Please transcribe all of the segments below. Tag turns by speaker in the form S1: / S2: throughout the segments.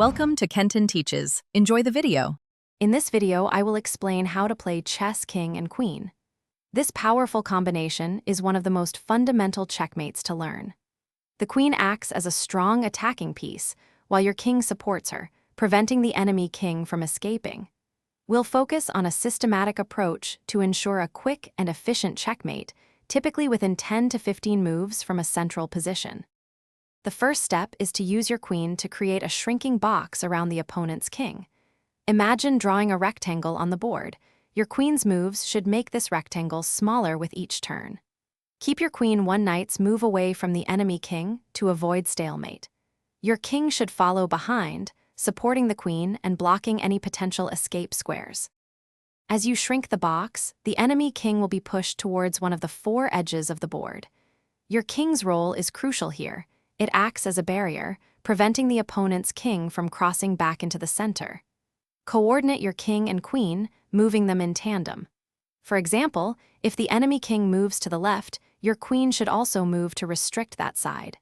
S1: Welcome to Kenton Teaches. Enjoy the video.
S2: In this video, I will explain how to play chess, king, and queen. This powerful combination is one of the most fundamental checkmates to learn. The queen acts as a strong attacking piece, while your king supports her, preventing the enemy king from escaping. We'll focus on a systematic approach to ensure a quick and efficient checkmate, typically within 10 to 15 moves from a central position. The first step is to use your queen to create a shrinking box around the opponent's king. Imagine drawing a rectangle on the board. Your queen's moves should make this rectangle smaller with each turn. Keep your queen one knight's move away from the enemy king to avoid stalemate. Your king should follow behind, supporting the queen and blocking any potential escape squares. As you shrink the box, the enemy king will be pushed towards one of the four edges of the board. Your king's role is crucial here. It acts as a barrier, preventing the opponent's king from crossing back into the center. Coordinate your king and queen, moving them in tandem. For example, if the enemy king moves to the left, your queen should also move to restrict that side.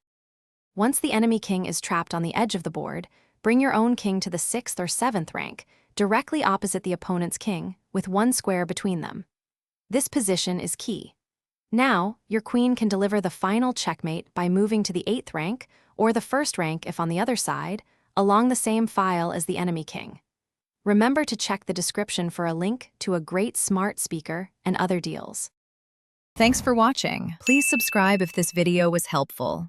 S2: Once the enemy king is trapped on the edge of the board, bring your own king to the 6th or 7th rank, directly opposite the opponent's king, with one square between them. This position is key. Now, your queen can deliver the final checkmate by moving to the 8th rank, or the 1st rank if on the other side, along the same file as the enemy king. Remember to check the description for a link to a great smart speaker and other deals.
S1: Thanks for watching. Please subscribe if this video was helpful.